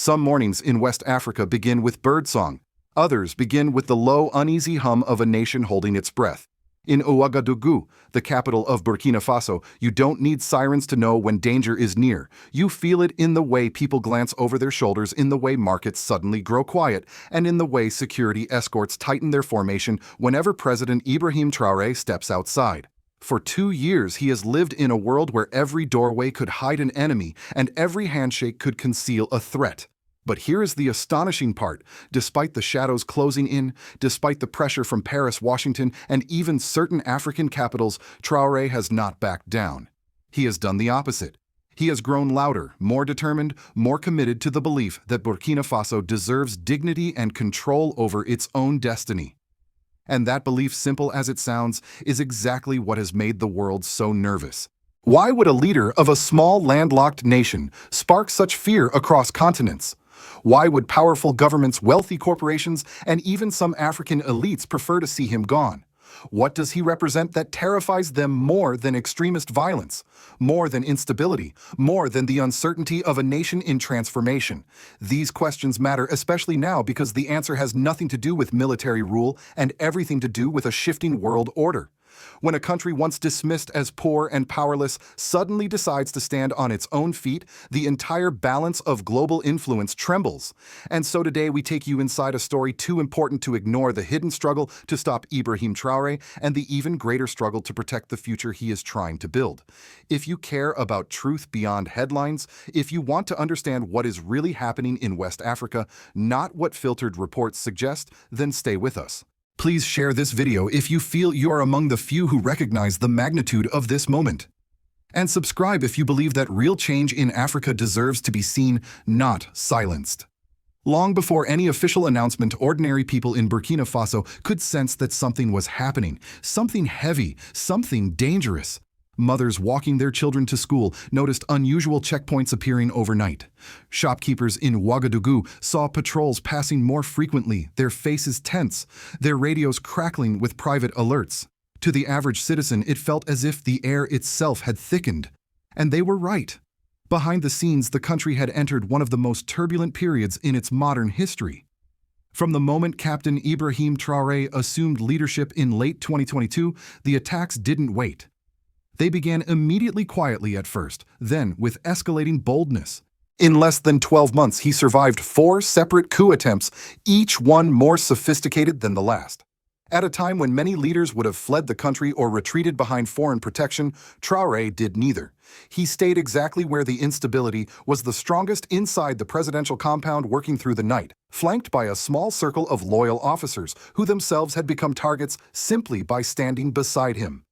Some mornings in West Africa begin with birdsong. Others begin with the low, uneasy hum of a nation holding its breath. In Ouagadougou, the capital of Burkina Faso, you don't need sirens to know when danger is near. You feel it in the way people glance over their shoulders, in the way markets suddenly grow quiet, and in the way security escorts tighten their formation whenever President Ibrahim Traoré steps outside. For 2 years, he has lived in a world where every doorway could hide an enemy and every handshake could conceal a threat. But here is the astonishing part. Despite the shadows closing in, despite the pressure from Paris, Washington, and even certain African capitals, Traoré has not backed down. He has done the opposite. He has grown louder, more determined, more committed to the belief that Burkina Faso deserves dignity and control over its own destiny. And that belief, simple as it sounds, is exactly what has made the world so nervous. Why would a leader of a small landlocked nation spark such fear across continents? Why would powerful governments, wealthy corporations, and even some African elites prefer to see him gone? What does he represent that terrifies them more than extremist violence, more than instability, more than the uncertainty of a nation in transformation? These questions matter especially now because the answer has nothing to do with military rule and everything to do with a shifting world order. When a country once dismissed as poor and powerless suddenly decides to stand on its own feet, the entire balance of global influence trembles. And so today we take you inside a story too important to ignore: the hidden struggle to stop Ibrahim Traoré and the even greater struggle to protect the future he is trying to build. If you care about truth beyond headlines, if you want to understand what is really happening in West Africa, not what filtered reports suggest, then stay with us. Please share this video if you feel you are among the few who recognize the magnitude of this moment. And subscribe if you believe that real change in Africa deserves to be seen, not silenced. Long before any official announcement, ordinary people in Burkina Faso could sense that something was happening, something heavy, something dangerous. Mothers walking their children to school noticed unusual checkpoints appearing overnight. Shopkeepers in Ouagadougou saw patrols passing more frequently, their faces tense, their radios crackling with private alerts. To the average citizen, it felt as if the air itself had thickened. And they were right. Behind the scenes, the country had entered one of the most turbulent periods in its modern history. From the moment Captain Ibrahim Traoré assumed leadership in late 2022, the attacks didn't wait. They began immediately, quietly at first, then with escalating boldness. In less than 12 months, he survived 4 separate coup attempts, each one more sophisticated than the last. At a time when many leaders would have fled the country or retreated behind foreign protection, Traoré did neither. He stayed exactly where the instability was the strongest, inside the presidential compound, working through the night, flanked by a small circle of loyal officers who themselves had become targets simply by standing beside him.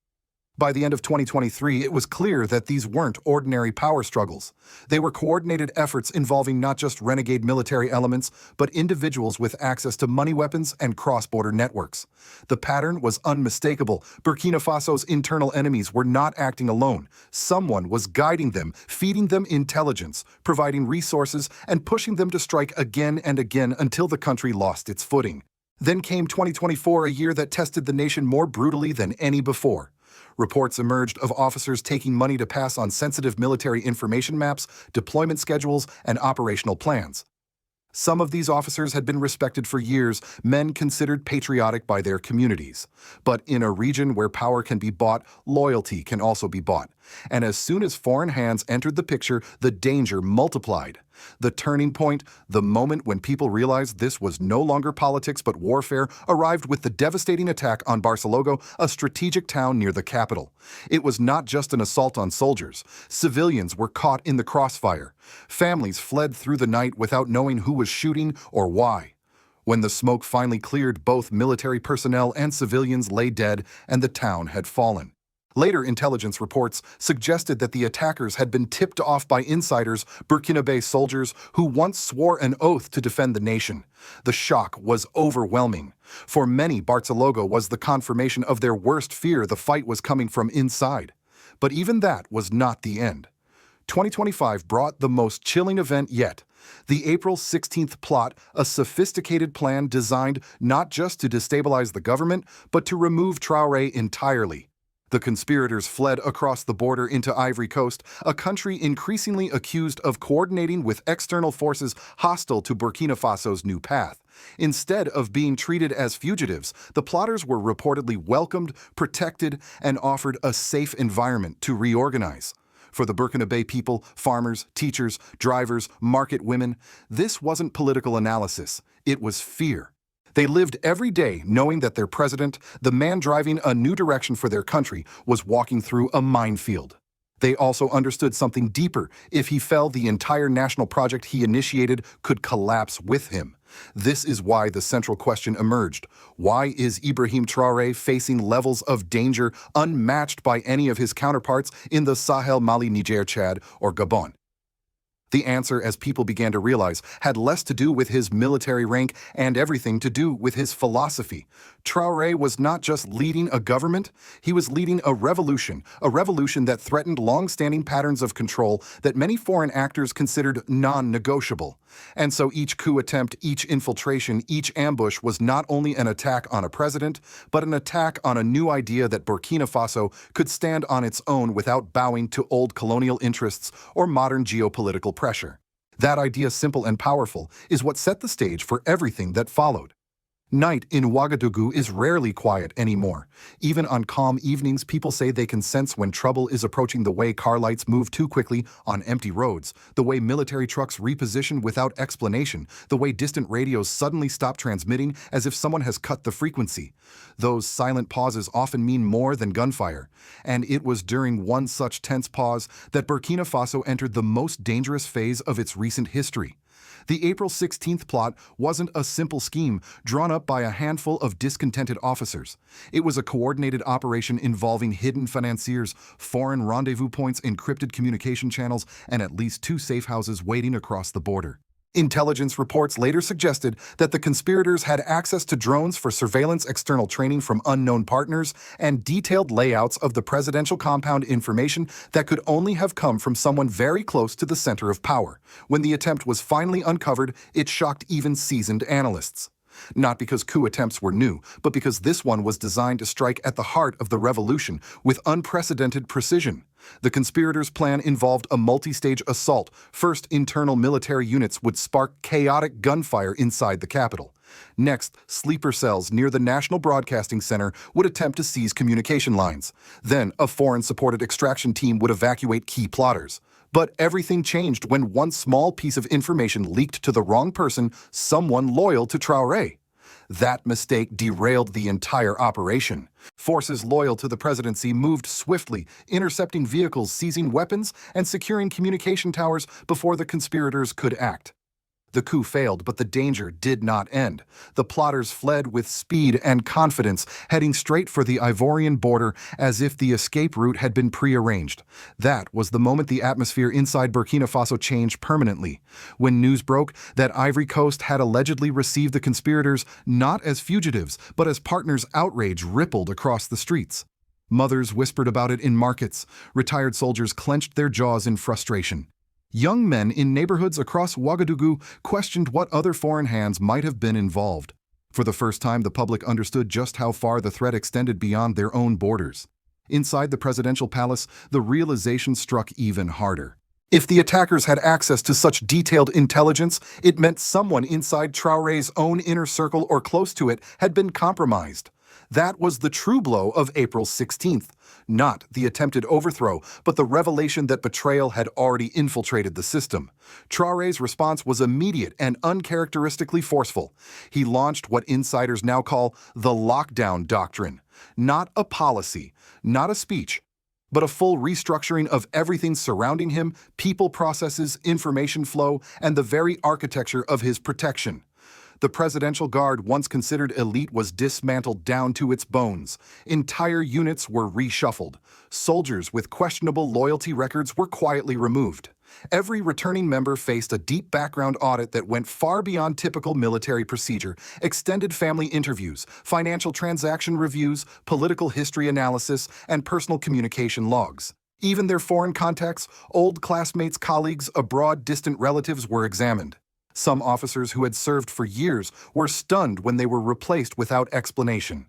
By the end of 2023, it was clear that these weren't ordinary power struggles. They were coordinated efforts involving not just renegade military elements, but individuals with access to money, weapons, and cross-border networks. The pattern was unmistakable. Burkina Faso's internal enemies were not acting alone. Someone was guiding them, feeding them intelligence, providing resources, and pushing them to strike again and again until the country lost its footing. Then came 2024, a year that tested the nation more brutally than any before. Reports emerged of officers taking money to pass on sensitive military information maps, deployment schedules, and operational plans. Some of these officers had been respected for years, men considered patriotic by their communities. But in a region where power can be bought, loyalty can also be bought. And as soon as foreign hands entered the picture, the danger multiplied. The turning point, the moment when people realized this was no longer politics but warfare, arrived with the devastating attack on Barcelona, a strategic town near the capital. It was not just an assault on soldiers. Civilians were caught in the crossfire. Families fled through the night without knowing who was shooting or why. When the smoke finally cleared, both military personnel and civilians lay dead, and the town had fallen. Later intelligence reports suggested that the attackers had been tipped off by insiders, Burkinabe soldiers who once swore an oath to defend the nation. The shock was overwhelming. For many, Barcelona was the confirmation of their worst fear: the fight was coming from inside. But even that was not the end. 2025 brought the most chilling event yet: the April 16th plot, a sophisticated plan designed not just to destabilize the government, but to remove Traoré entirely. The conspirators fled across the border into Ivory Coast, a country increasingly accused of coordinating with external forces hostile to Burkina Faso's new path. Instead of being treated as fugitives, the plotters were reportedly welcomed, protected, and offered a safe environment to reorganize. For the Burkina people, farmers, teachers, drivers, market women, this wasn't political analysis, it was fear. They lived every day knowing that their president, the man driving a new direction for their country, was walking through a minefield. They also understood something deeper. If he fell, the entire national project he initiated could collapse with him. This is why the central question emerged. Why is Ibrahim Traoré facing levels of danger unmatched by any of his counterparts in the Sahel, Mali, Niger, Chad, or Gabon? The answer, as people began to realize, had less to do with his military rank and everything to do with his philosophy. Traoré was not just leading a government, he was leading a revolution that threatened long-standing patterns of control that many foreign actors considered non-negotiable. And so each coup attempt, each infiltration, each ambush was not only an attack on a president, but an attack on a new idea that Burkina Faso could stand on its own without bowing to old colonial interests or modern geopolitical pressure. That idea, simple and powerful, is what set the stage for everything that followed. Night in Ouagadougou is rarely quiet anymore. Even on calm evenings, people say they can sense when trouble is approaching, the way car lights move too quickly on empty roads, the way military trucks reposition without explanation, the way distant radios suddenly stop transmitting as if someone has cut the frequency. Those silent pauses often mean more than gunfire. And it was during one such tense pause that Burkina Faso entered the most dangerous phase of its recent history. The April 16th plot wasn't a simple scheme drawn up by a handful of discontented officers. It was a coordinated operation involving hidden financiers, foreign rendezvous points, encrypted communication channels, and at least 2 safe houses waiting across the border. Intelligence reports later suggested that the conspirators had access to drones for surveillance, external training from unknown partners, and detailed layouts of the presidential compound, information that could only have come from someone very close to the center of power. When the attempt was finally uncovered, it shocked even seasoned analysts. Not because coup attempts were new, but because this one was designed to strike at the heart of the revolution with unprecedented precision. The conspirators' plan involved a multi-stage assault. First, internal military units would spark chaotic gunfire inside the capital. Next, sleeper cells near the National Broadcasting Center would attempt to seize communication lines. Then, a foreign-supported extraction team would evacuate key plotters. But everything changed when one small piece of information leaked to the wrong person, someone loyal to Traoré. That mistake derailed the entire operation. Forces loyal to the presidency moved swiftly, intercepting vehicles, seizing weapons, and securing communication towers before the conspirators could act. The coup failed, but the danger did not end. The plotters fled with speed and confidence, heading straight for the Ivorian border as if the escape route had been prearranged. That was the moment the atmosphere inside Burkina Faso changed permanently. When news broke that Ivory Coast had allegedly received the conspirators not as fugitives, but as partners, outrage rippled across the streets. Mothers whispered about it in markets. Retired soldiers clenched their jaws in frustration. Young men in neighborhoods across Ouagadougou questioned what other foreign hands might have been involved. For the first time, the public understood just how far the threat extended beyond their own borders. Inside the presidential palace, the realization struck even harder. If the attackers had access to such detailed intelligence, it meant someone inside Traoré's own inner circle or close to it had been compromised. That was the true blow of April 16th. Not the attempted overthrow, but the revelation that betrayal had already infiltrated the system. Traoré's response was immediate and uncharacteristically forceful. He launched what insiders now call the lockdown doctrine. Not a policy, not a speech, but a full restructuring of everything surrounding him: people, processes, information flow, and the very architecture of his protection. The presidential guard, once considered elite, was dismantled down to its bones. Entire units were reshuffled. Soldiers with questionable loyalty records were quietly removed. Every returning member faced a deep background audit that went far beyond typical military procedure: extended family interviews, financial transaction reviews, political history analysis, and personal communication logs. Even their foreign contacts, old classmates, colleagues, abroad, distant relatives were examined. Some officers who had served for years were stunned when they were replaced without explanation.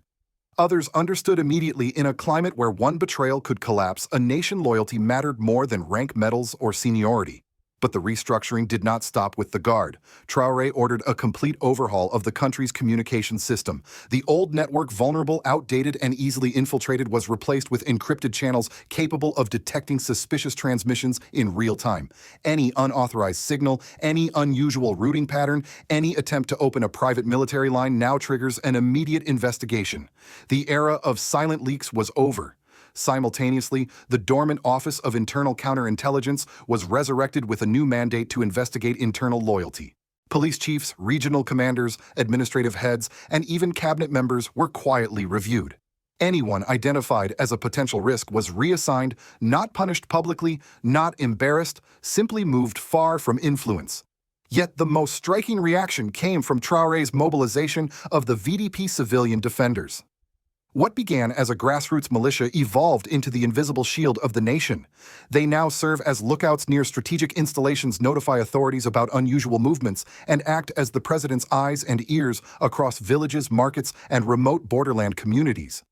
Others understood immediately in a climate where one betrayal could collapse, a nation loyalty mattered more than rank medals or seniority. But the restructuring did not stop with the Guard. Traoré ordered a complete overhaul of the country's communication system. The old network, vulnerable, outdated, and easily infiltrated, was replaced with encrypted channels capable of detecting suspicious transmissions in real time. Any unauthorized signal, any unusual routing pattern, any attempt to open a private military line now triggers an immediate investigation. The era of silent leaks was over. Simultaneously, the dormant Office of Internal Counterintelligence was resurrected with a new mandate to investigate internal loyalty. Police chiefs, regional commanders, administrative heads, and even cabinet members were quietly reviewed. Anyone identified as a potential risk was reassigned, not punished publicly, not embarrassed, simply moved far from influence. Yet the most striking reaction came from Traoré's mobilization of the VDP civilian defenders. What began as a grassroots militia evolved into the invisible shield of the nation. They now serve as lookouts near strategic installations, notify authorities about unusual movements, and act as the president's eyes and ears across villages, markets, and remote borderland communities.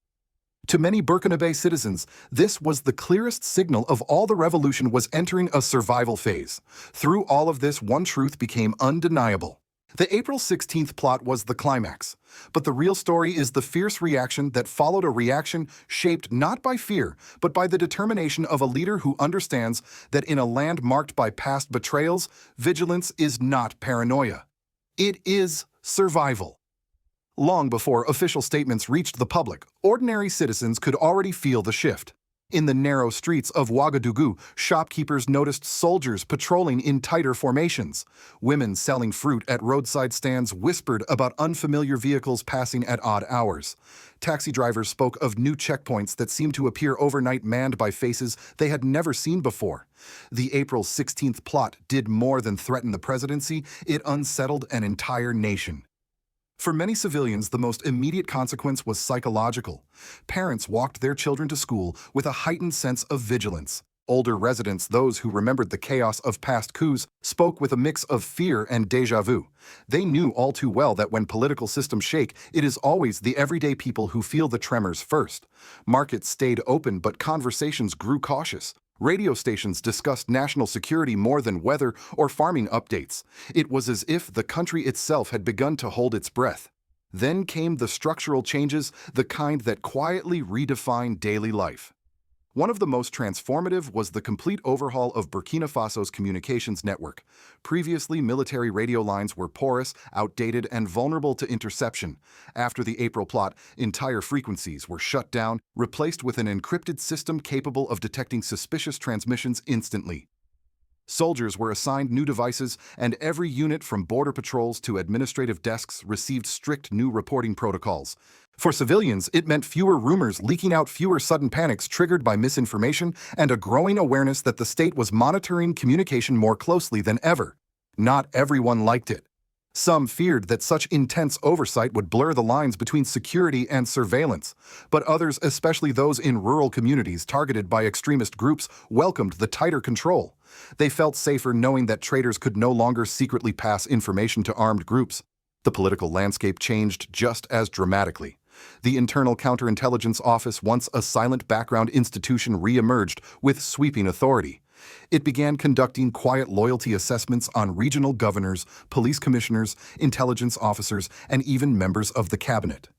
To many Burkina citizens, this was the clearest signal of all the revolution was entering a survival phase. Through all of this, one truth became undeniable. The April 16th plot was the climax, but the real story is the fierce reaction that followed, a reaction shaped not by fear, but by the determination of a leader who understands that in a land marked by past betrayals, vigilance is not paranoia. It is survival. Long before official statements reached the public, ordinary citizens could already feel the shift. In the narrow streets of Ouagadougou, shopkeepers noticed soldiers patrolling in tighter formations. Women selling fruit at roadside stands whispered about unfamiliar vehicles passing at odd hours. Taxi drivers spoke of new checkpoints that seemed to appear overnight, manned by faces they had never seen before. The April 16th plot did more than threaten the presidency, it unsettled an entire nation. For many civilians, the most immediate consequence was psychological. Parents walked their children to school with a heightened sense of vigilance. Older residents, those who remembered the chaos of past coups, spoke with a mix of fear and déjà vu. They knew all too well that when political systems shake, it is always the everyday people who feel the tremors first. Markets stayed open, but conversations grew cautious. Radio stations discussed national security more than weather or farming updates. It was as if the country itself had begun to hold its breath. Then came the structural changes, the kind that quietly redefined daily life. One of the most transformative was the complete overhaul of Burkina Faso's communications network. Previously, military radio lines were porous, outdated, and vulnerable to interception. After the April plot, entire frequencies were shut down, replaced with an encrypted system capable of detecting suspicious transmissions instantly. Soldiers were assigned new devices, and every unit from border patrols to administrative desks received strict new reporting protocols. For civilians, it meant fewer rumors leaking out, fewer sudden panics triggered by misinformation, and a growing awareness that the state was monitoring communication more closely than ever. Not everyone liked it. Some feared that such intense oversight would blur the lines between security and surveillance, but others, especially those in rural communities targeted by extremist groups, welcomed the tighter control. They felt safer knowing that traitors could no longer secretly pass information to armed groups. The political landscape changed just as dramatically. The Internal Counterintelligence Office, once a silent background institution, re-emerged with sweeping authority. It began conducting quiet loyalty assessments on regional governors, police commissioners, intelligence officers, and even members of the cabinet.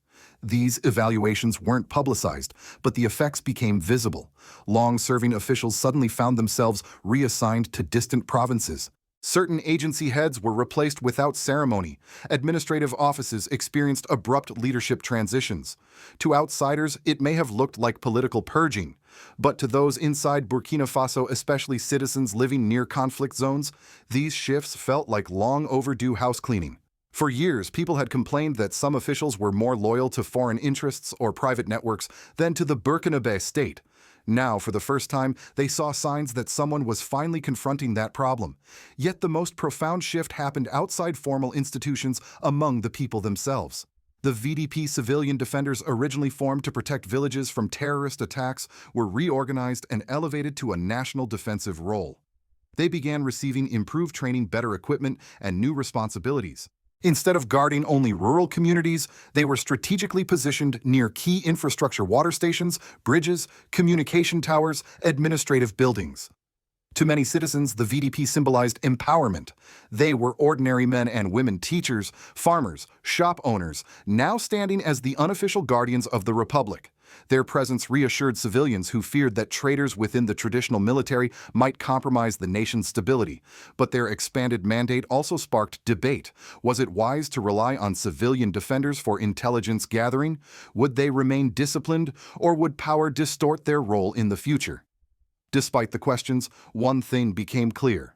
These evaluations weren't publicized, but the effects became visible. Long-serving officials suddenly found themselves reassigned to distant provinces. Certain agency heads were replaced without ceremony. Administrative offices experienced abrupt leadership transitions. To outsiders, it may have looked like political purging, but to those inside Burkina Faso, especially citizens living near conflict zones, these shifts felt like long overdue house cleaning. For years, people had complained that some officials were more loyal to foreign interests or private networks than to the Burkina state. Now, for the first time, they saw signs that someone was finally confronting that problem. Yet the most profound shift happened outside formal institutions, among the people themselves. The VDP civilian defenders, originally formed to protect villages from terrorist attacks, were reorganized and elevated to a national defensive role. They began receiving improved training, better equipment, and new responsibilities. Instead of guarding only rural communities, they were strategically positioned near key infrastructure water stations, bridges, communication towers, administrative buildings. To many citizens, the VDP symbolized empowerment. They were ordinary men and women, teachers, farmers, shop owners, now standing as the unofficial guardians of the Republic. Their presence reassured civilians who feared that traitors within the traditional military might compromise the nation's stability. But their expanded mandate also sparked debate. Was it wise to rely on civilian defenders for intelligence gathering? Would they remain disciplined, or would power distort their role in the future? Despite the questions, one thing became clear.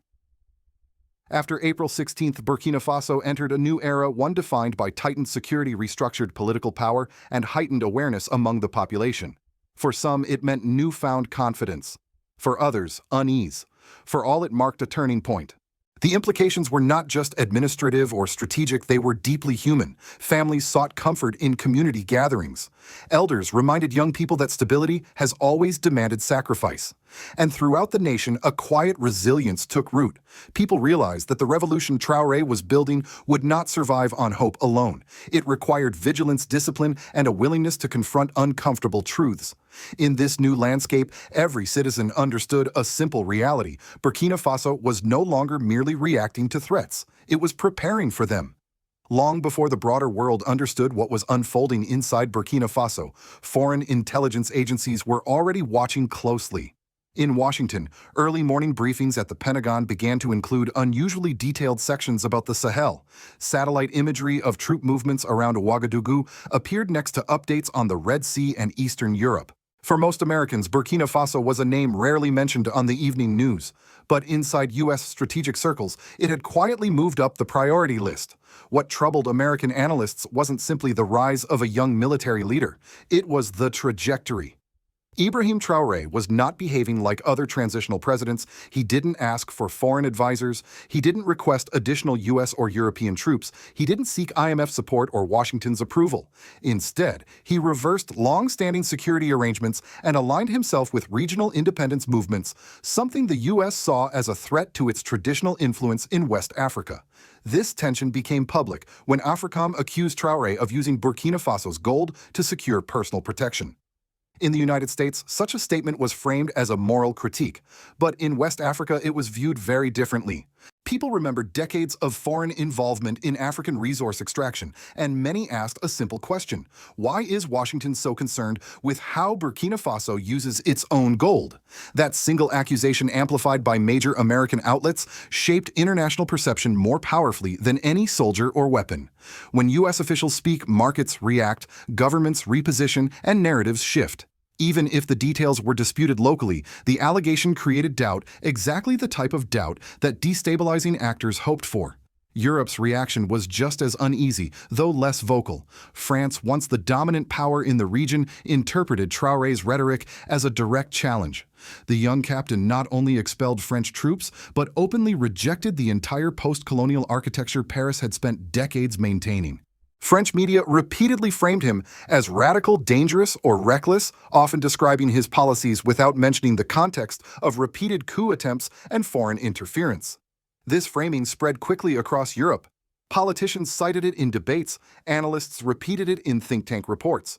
After April 16th, Burkina Faso entered a new era, one defined by tightened security, restructured political power, and heightened awareness among the population. For some, it meant newfound confidence. For others, unease. For all, it marked a turning point. The implications were not just administrative or strategic, they were deeply human. Families sought comfort in community gatherings. Elders reminded young people that stability has always demanded sacrifice. And throughout the nation, a quiet resilience took root. People realized that the revolution Traoré was building would not survive on hope alone. It required vigilance, discipline, and a willingness to confront uncomfortable truths. In this new landscape, every citizen understood a simple reality. Burkina Faso was no longer merely reacting to threats. It was preparing for them. Long before the broader world understood what was unfolding inside Burkina Faso, foreign intelligence agencies were already watching closely. In Washington, early morning briefings at the Pentagon began to include unusually detailed sections about the Sahel. Satellite imagery of troop movements around Ouagadougou appeared next to updates on the Red Sea and Eastern Europe. For most Americans, Burkina Faso was a name rarely mentioned on the evening news. But inside U.S. strategic circles, it had quietly moved up the priority list. What troubled American analysts wasn't simply the rise of a young military leader. It was the trajectory. Ibrahim Traoré was not behaving like other transitional presidents. He didn't ask for foreign advisors. He didn't request additional U.S. or European troops. He didn't seek IMF support or Washington's approval. Instead, he reversed long-standing security arrangements and aligned himself with regional independence movements, something the U.S. saw as a threat to its traditional influence in West Africa. This tension became public when AFRICOM accused Traoré of using Burkina Faso's gold to secure personal protection. In the United States, such a statement was framed as a moral critique, but in West Africa it was viewed very differently. People remembered decades of foreign involvement in African resource extraction, and many asked a simple question: why is Washington so concerned with how Burkina Faso uses its own gold? That single accusation, amplified by major American outlets, shaped international perception more powerfully than any soldier or weapon. When U.S. officials speak, markets react, governments reposition, and narratives shift. Even if the details were disputed locally, the allegation created doubt, exactly the type of doubt that destabilizing actors hoped for. Europe's reaction was just as uneasy, though less vocal. France, once the dominant power in the region, interpreted Traoré's rhetoric as a direct challenge. The young captain not only expelled French troops, but openly rejected the entire post-colonial architecture Paris had spent decades maintaining. French media repeatedly framed him as radical, dangerous, or reckless, often describing his policies without mentioning the context of repeated coup attempts and foreign interference. This framing spread quickly across Europe. Politicians cited it in debates, analysts repeated it in think tank reports.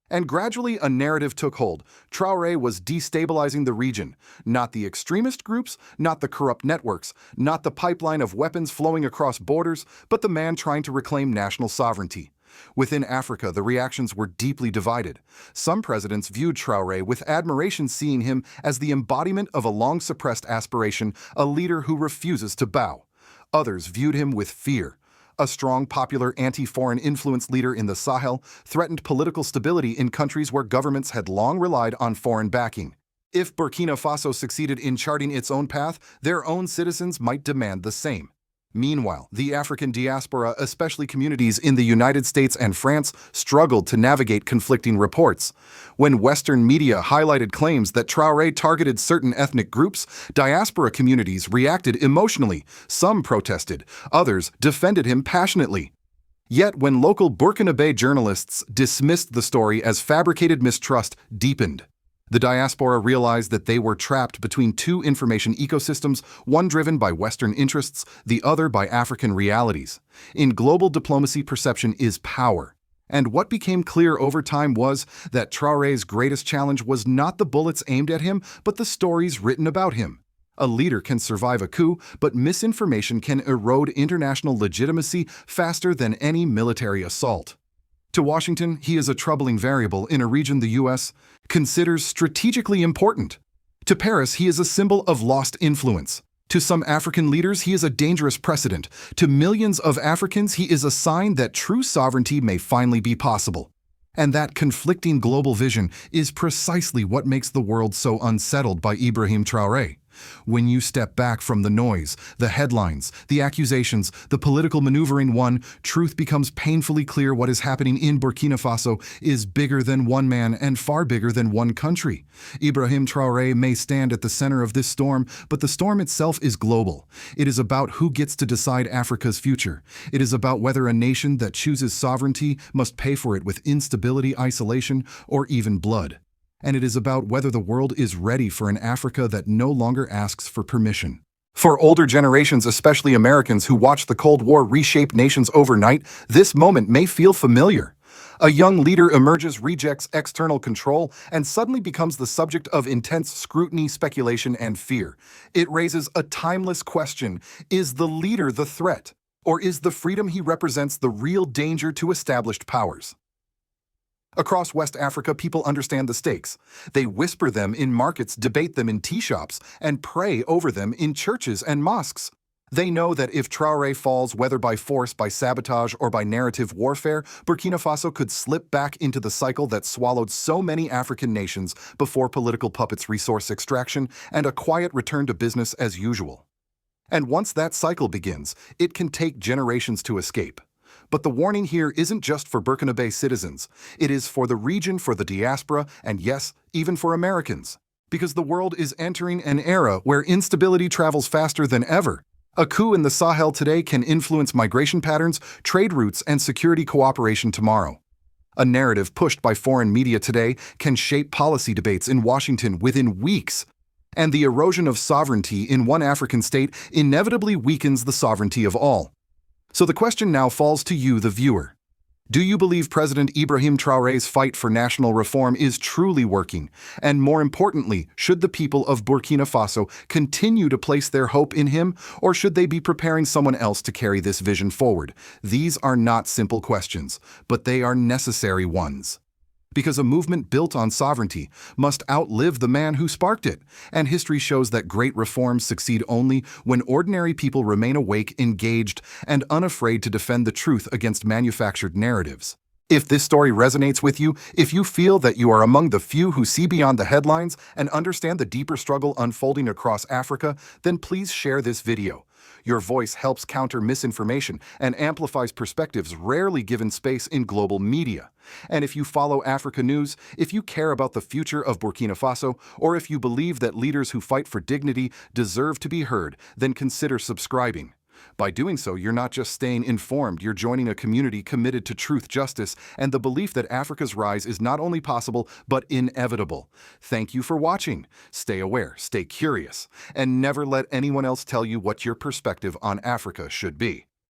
And gradually a narrative took hold. Traoré was destabilizing the region. Not the extremist groups, not the corrupt networks, not the pipeline of weapons flowing across borders, but the man trying to reclaim national sovereignty. Within Africa, the reactions were deeply divided. Some presidents viewed Traoré with admiration, seeing him as the embodiment of a long-suppressed aspiration, a leader who refuses to bow. Others viewed him with fear. A strong, popular, anti-foreign influence leader in the Sahel threatened political stability in countries where governments had long relied on foreign backing. If Burkina Faso succeeded in charting its own path, their own citizens might demand the same. Meanwhile, the African diaspora, especially communities in the United States and France, struggled to navigate conflicting reports. When Western media highlighted claims that Traoré targeted certain ethnic groups, diaspora communities reacted emotionally. Some protested, others defended him passionately. Yet when local Burkinabe journalists dismissed the story as fabricated, mistrust deepened. The diaspora realized that they were trapped between two information ecosystems, one driven by Western interests, the other by African realities. In global diplomacy, perception is power. And what became clear over time was that Traoré's greatest challenge was not the bullets aimed at him, but the stories written about him. A leader can survive a coup, but misinformation can erode international legitimacy faster than any military assault. To Washington, he is a troubling variable in a region the U.S. considers strategically important. To Paris, he is a symbol of lost influence. To some African leaders, he is a dangerous precedent. To millions of Africans, he is a sign that true sovereignty may finally be possible. And that conflicting global vision is precisely what makes the world so unsettled by Ibrahim Traoré. When you step back from the noise, the headlines, the accusations, the political maneuvering, truth becomes painfully clear. What is happening in Burkina Faso is bigger than one man and far bigger than one country. Ibrahim Traoré may stand at the center of this storm, but the storm itself is global. It is about who gets to decide Africa's future. It is about whether a nation that chooses sovereignty must pay for it with instability, isolation, or even blood. And it is about whether the world is ready for an Africa that no longer asks for permission. For older generations, especially Americans who watched the Cold War reshape nations overnight, this moment may feel familiar. A young leader emerges, rejects external control, and suddenly becomes the subject of intense scrutiny, speculation, and fear. It raises a timeless question: is the leader the threat? Or is the freedom he represents the real danger to established powers? Across West Africa, people understand the stakes. They whisper them in markets, debate them in tea shops, and pray over them in churches and mosques. They know that if Traoré falls, whether by force, by sabotage, or by narrative warfare, Burkina Faso could slip back into the cycle that swallowed so many African nations before political puppets, resource extraction, and a quiet return to business as usual. And once that cycle begins, it can take generations to escape. But the warning here isn't just for Burkinabe citizens. It is for the region, for the diaspora, and yes, even for Americans. Because the world is entering an era where instability travels faster than ever. A coup in the Sahel today can influence migration patterns, trade routes, and security cooperation tomorrow. A narrative pushed by foreign media today can shape policy debates in Washington within weeks. And the erosion of sovereignty in one African state inevitably weakens the sovereignty of all. So the question now falls to you, the viewer. Do you believe President Ibrahim Traoré's fight for national reform is truly working? And more importantly, should the people of Burkina Faso continue to place their hope in him, or should they be preparing someone else to carry this vision forward? These are not simple questions, but they are necessary ones. Because a movement built on sovereignty must outlive the man who sparked it. And history shows that great reforms succeed only when ordinary people remain awake, engaged, and unafraid to defend the truth against manufactured narratives. If this story resonates with you, if you feel that you are among the few who see beyond the headlines and understand the deeper struggle unfolding across Africa, then please share this video. Your voice helps counter misinformation and amplifies perspectives rarely given space in global media. And if you follow Africa News, if you care about the future of Burkina Faso, or if you believe that leaders who fight for dignity deserve to be heard, then consider subscribing. By doing so, you're not just staying informed, you're joining a community committed to truth, justice, and the belief that Africa's rise is not only possible, but inevitable. Thank you for watching. Stay aware, stay curious, and never let anyone else tell you what your perspective on Africa should be.